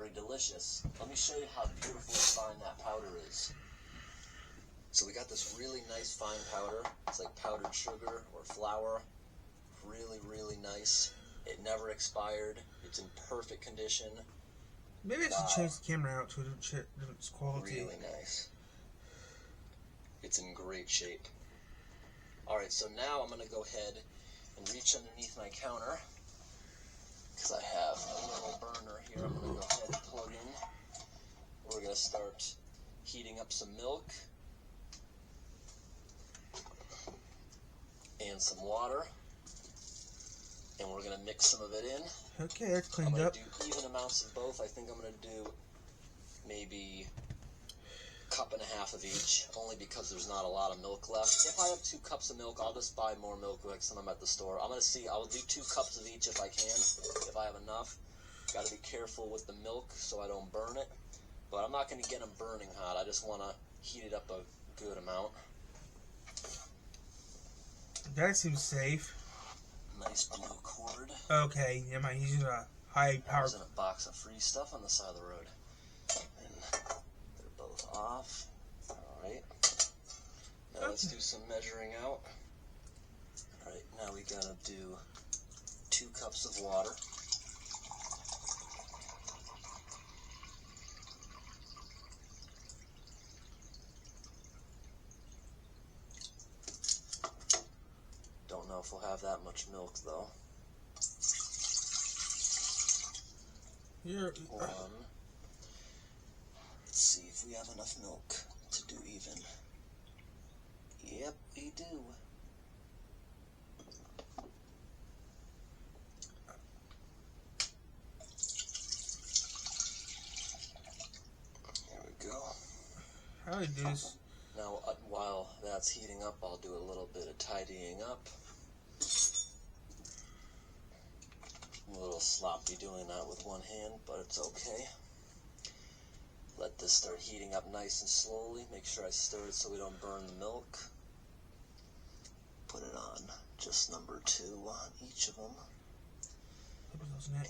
very delicious. Let me show you how beautifully fine that powder is. So we got this really nice fine powder. It's like powdered sugar or flour. Really, really nice. It never expired. It's in perfect condition. Maybe I should change the camera out to its quality. Really nice. It's in great shape. Alright, so now I'm going to go ahead and reach underneath my counter, because I have a little burner here I'm going to go ahead and plug in. We're going to start heating up some milk and some water, and we're going to mix some of it in. Okay, that's cleaned I'm up. going to do even amounts of both. I think I'm going to do maybe a cup and a half of each, only because there's not a lot of milk left. If I have 2 cups of milk, I'll just buy more milk next time I'm at the store. I'm going to see, I'll do 2 cups of each if I can, if I have enough. Got to be careful with the milk so I don't burn it. But I'm not going to get them burning hot. I just want to heat it up a good amount. That seems safe. Nice blue cord. Okay, am I using a high I power? was in a box of free stuff on the side of the road. And they're both off. Alright. Now let's do some measuring out. Alright, now we gotta do 2 cups of water. Don't know if we'll have that much milk though. One. Let's see if we have enough milk to do even. Yep, we do. There we go. How do I do this? Now, while that's heating up, I'll do a little bit of tidying up. I'm a little sloppy doing that with one hand, but it's okay. Let this start heating up nice and slowly. Make sure I stir it so we don't burn the milk. Put it on just number 2 on each of them.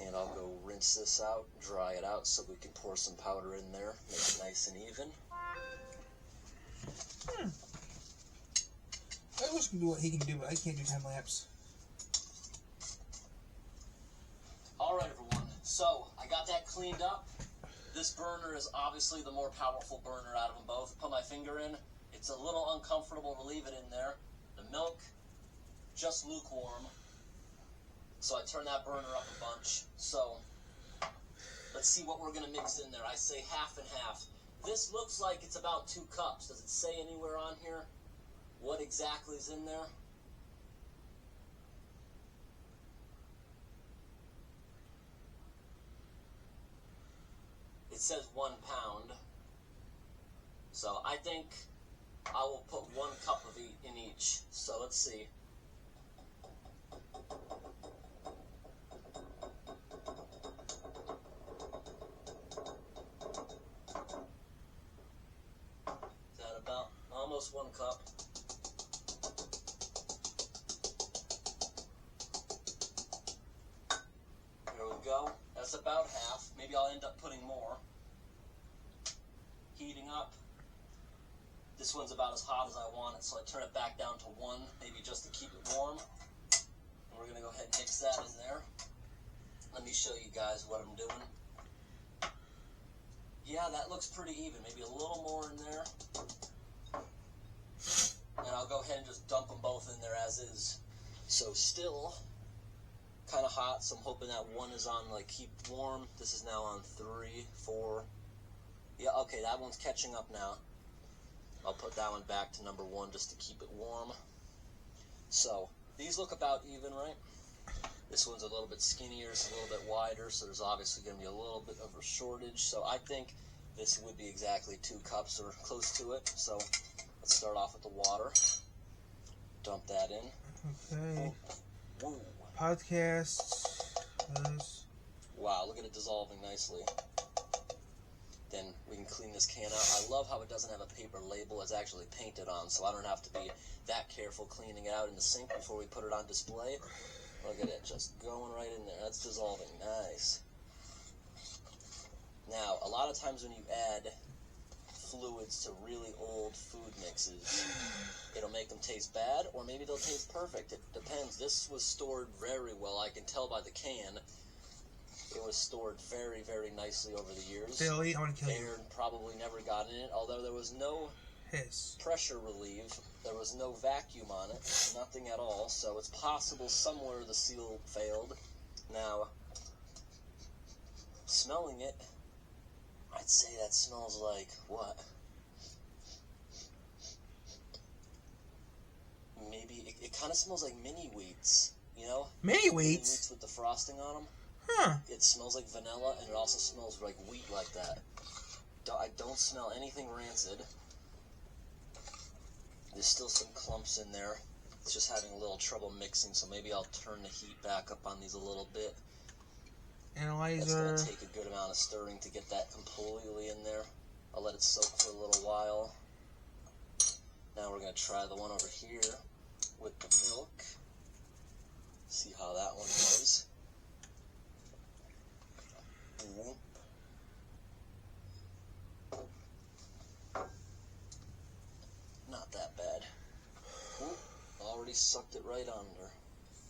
And I'll go rinse this out, dry it out so we can pour some powder in there, make it nice and even. I wish I could do what he can do, but I can't do time lapse. Alright everyone, so I got that cleaned up. This burner is obviously the more powerful burner out of them both. Put my finger in, it's a little uncomfortable to leave it in there. The milk, just lukewarm. So I turn that burner up a bunch. So, let's see what we're going to mix in there. I say half and half. This looks like it's about 2 cups. Does it say anywhere on here what exactly is in there? It says 1 pound. So I think I will put 1 cup of in each. So let's see. Is that about almost 1 cup? There we go. That's about half. Maybe I'll end up putting more. Heating up. This one's about as hot as I want it, so I turn it back down to 1, maybe just to keep it warm. And we're going to go ahead and mix that in there. Let me show you guys what I'm doing. Yeah, that looks pretty even. Maybe a little more in there. And I'll go ahead and just dump them both in there as is. So still kind of hot, so I'm hoping that 1 is on, like, keep warm. This is now on 3, 4. Yeah, okay, that one's catching up now. I'll put that one back to number 1 just to keep it warm. So, these look about even, right? This one's a little bit skinnier, it's a little bit wider, so there's obviously going to be a little bit of a shortage. So I think this would be exactly 2 cups or close to it. So let's start off with the water. Dump that in. Okay. Woo. Podcasts. Wow, look at it dissolving nicely. Then we can clean this can out. I love how it doesn't have a paper label. It's actually painted on, so I don't have to be that careful cleaning it out in the sink before we put it on display. Look at it, just going right in there. That's dissolving. Nice. lot of times when you add fluids to really old food mixes, it'll make them taste bad, or maybe they'll taste perfect. It depends. This was stored very well. I can tell by the can. It was stored very, very nicely over the years. Billy, I want to kill you. Air probably never got in it, although there was no Hiss. pressure relieve. There was no vacuum on it. Nothing at all. So it's possible somewhere the seal failed. Now, smelling it, I'd say that smells like what? Maybe it kind of smells like mini wheats, you know? Mini Mini wheats? wheats with the frosting on them. Huh. It smells like vanilla, and it also smells like wheat like that. I don't smell anything rancid. There's still some clumps in there. It's just having a little trouble mixing, so maybe I'll turn the heat back up on these a little bit. It's Analyzer. going to take a good amount of stirring to get that completely in there. I'll let it soak for a little while. Now we're going to try the one over here with the milk. See how that one goes. Not that bad. Ooh, already sucked it right under.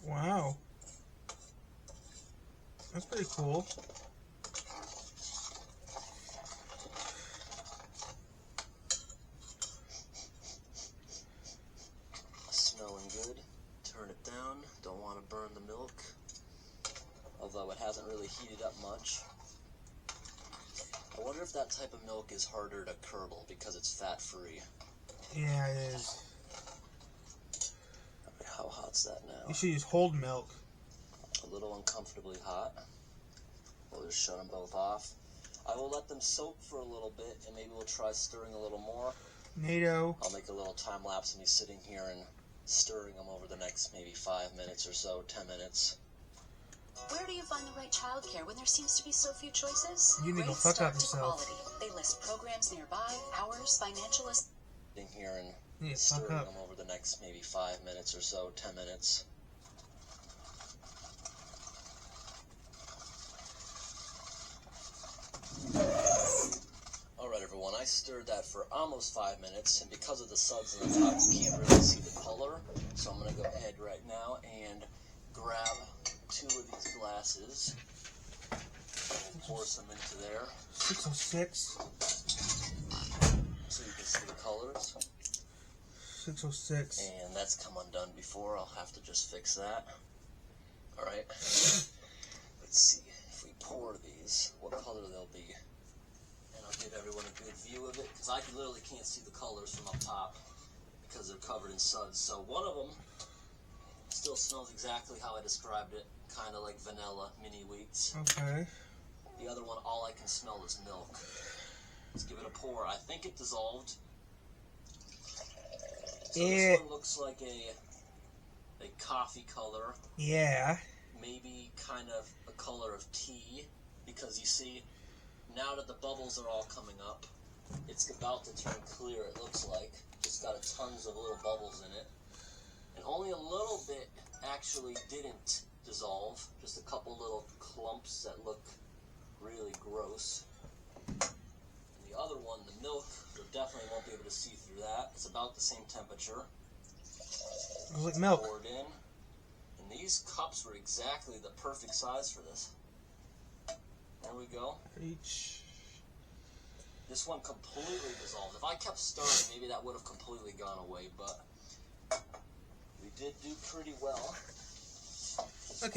Wow. That's pretty cool. Smelling good. Turn it down. Don't want to burn the milk. Although it hasn't really heated up much. I wonder if that type of milk is harder to curdle because it's fat-free. Yeah, it is. How hot's that now? You should use whole milk. A little uncomfortably hot. We'll just shut them both off. I will let them soak for a little bit, and maybe we'll try stirring a little more. NATO. I'll make a little time lapse of me sitting here and stirring them over the next maybe 5 minutes or so, 10 minutes. Where do you find the right childcare when there seems to be so few choices? You need to Great fuck start up to yourself. quality. They list programs nearby, hours, financial assistance. Sitting here and You need to fuck stirring up. them over the next maybe 5 minutes or so, 10 minutes. Alright everyone, I stirred that for almost 5 minutes, and because of the suds on the top, you can't really see the color. So I'm going to go ahead right now and grab 2 of these glasses and pour some into there 606. so you can see the colors. 606. And that's come undone before. I'll have to just fix that. Alright. Let's see if we pour these, what color they'll be. And I'll give everyone a good view of it, because I literally can't see the colors from up top because they're covered in suds. So one of them still smells exactly how I described it, kind of like vanilla mini wheats. Okay. The other one, all I can smell is milk. Let's give it a pour. I think it dissolved. So this one looks like a coffee color, Yeah. maybe kind of a color of tea, because you see, now that the bubbles are all coming up, it's about to turn clear, it looks like. It's got tons of little bubbles in it. And only a little bit actually didn't dissolve, just a couple little clumps that look really gross. And the other one, the milk, you definitely won't be able to see through that. It's about the same temperature. Looks like milk. Poured in. And these cups were exactly the perfect size for this. There we go. Reach. This one completely dissolved. If I kept stirring, maybe that would have completely gone away, but we did do pretty well.